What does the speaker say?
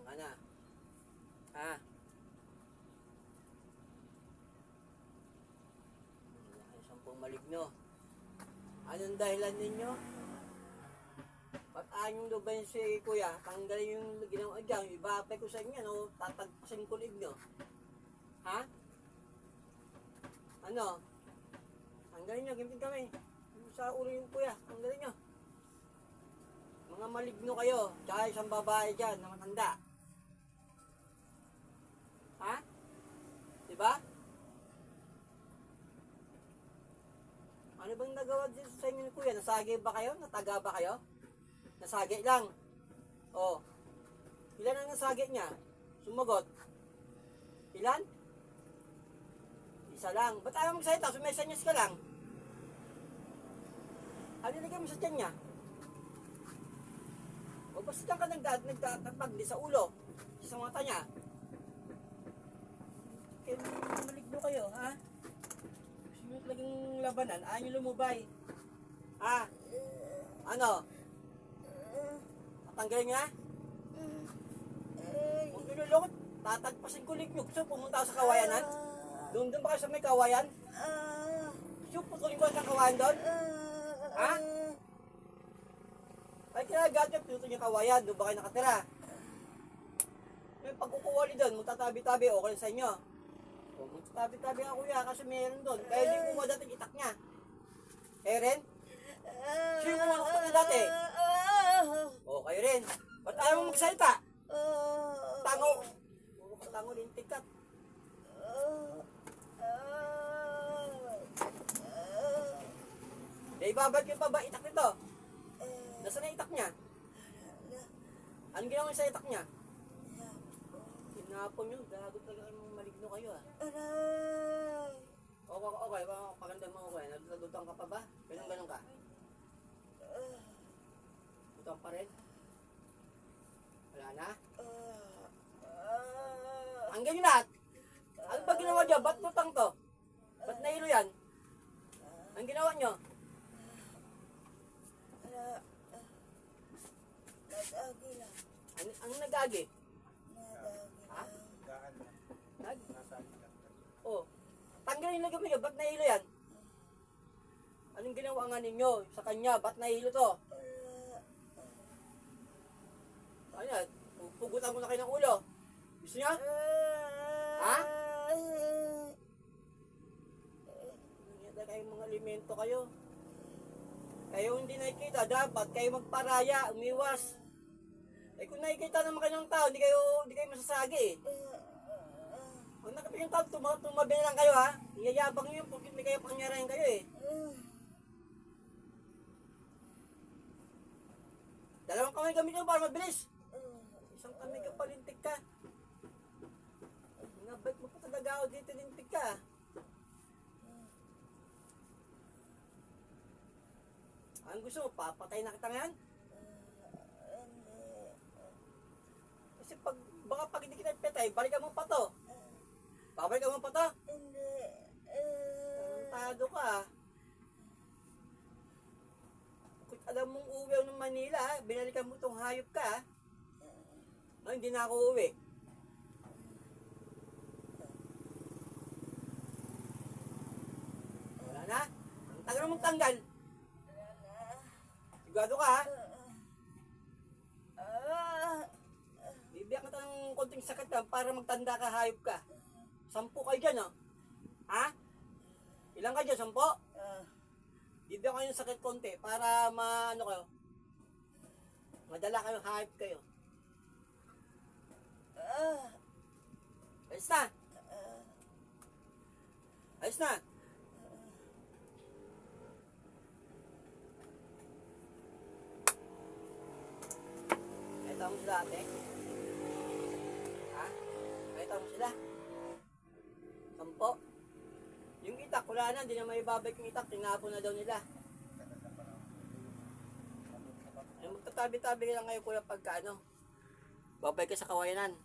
Ana. Ha? Ay, 10 maligno. Anong dahilan ninyo? Ba't anyong lubayin si kuya? Tanggalin yung ginawa dyan. Ibabay ko sa inyo, no? Tatagpasin ko ninyo. Ha? Ano? Tanggalin nyo, gimitin kami. Sa ulo yung kuya, tanggalin nyo. Mga maligno kayo. Tsaka isang babae dyan na matanda. Ha? Diba? Ano bang nagawa dito sa inyo ni kuya? Nasagi ba kayo? Nataga ba kayo? Nasagi lang. Oh. Ilan ang nasagi niya? Sumagot. Ilan? Isa lang. Ba't ayaw magsalita? Sumesenyas ka lang. Ano nilagay mo sa tiyan niya? O basta dyan ka nagtatagpag di sa ulo. Sa mata niya. Kaya maligno kayo, ha? Gusto nyo talagang labanan. Ayaw nyo lumubay. Ha? Ano? Tatanggalin niya? Huwag nyo lulukot. Tatagpasin ko ligno. Gusto pumunta ako sa kawayanan? Doon ba kayo sa may kawayan? Gusto putulin ko sa kawayan doon? Ha? Ay kaya gadget, pinuto niyo kawayan, doon ba kayo nakatira? May pagkukuwali doon, magtatabi-tabi, okay sa inyo. O, magtatabi-tabi nga kuya, kasi meron doon. Kaya hindi kumuha dati itak niya. Eh rin? Sino kumanok pa niya dati? O, kayo rin. Ba't ayaw mo magsalita? Tango. Puro ka tango, lintik ka. Ibabalik yung pa ba itak nito? Nasaan na itak niya? Anong ginawa sa itak niya? Tinapon nyo. Gago talaga ang maligno kayo ah. Okay. Paganda mo okay. Nagdutang ka pa ba? Ganun ka? Dutang pa rin? Wala na? Tanggal nyo lahat! Ano ba ginawa dyan? Ba't dutang to? Ba't nahilo yan? Anong ginawa nyo? Nag-agi lang. Ang nag-agi? Ha? Nag? Oh. Tanggalin lagi mo yun. Ba't nahilo yan? Anong ginawa nga ninyo sa kanya? Ba't nahilo to? Ayan. Pugutan ko na kayo ng ulo. Gusto niya? Ha? Nangyada kayong mga alimento kayo. Kayo hindi nakikita. Dapat kayo magparaya. Umiwas. Eh kung nakikita naman kayo ng tao, hindi kayo masasagi eh. Pag nakapit yung tao, tumabi lang kayo ha. Iyayabang nyo porque may kayo pangyarahin kayo eh. Dalawang kamay gamit nyo para mabilis. Isang kamay ka palintik ka. Nabait mo pa talaga ako dito, lintik ka. Ang gusto mo, papatay na kita ngayon? Kasi baka pag hindi kita petay, balikan mo pa to. Babalikan mo pa to? Tado ka ah. Kung alam mong uwi ako ng Manila, binalikan mo tong hayop ka ah. No, hindi na ako uwi. Wala na? Ang tagal mong tanggal. Sigurado ka ha? Bibigyan ka ng konting sakit lang para magtanda ka, hayop ka. 10 kayo dyan oh. Ha? Ilan ka dyan? 10? Bibigyan ko kayo ng sakit konti para kayo. Madala kayo, hayop kayo. Ayos na? Ayos na? Nakita mo sila ate? Ha? Nakita mo sila? 10? Yung itak, wala na, hindi na may babalik yung itak, tinapon na daw nila. Yung magtatabi-tabi lang kayo kuya pagka babalik ka sa kawayanan.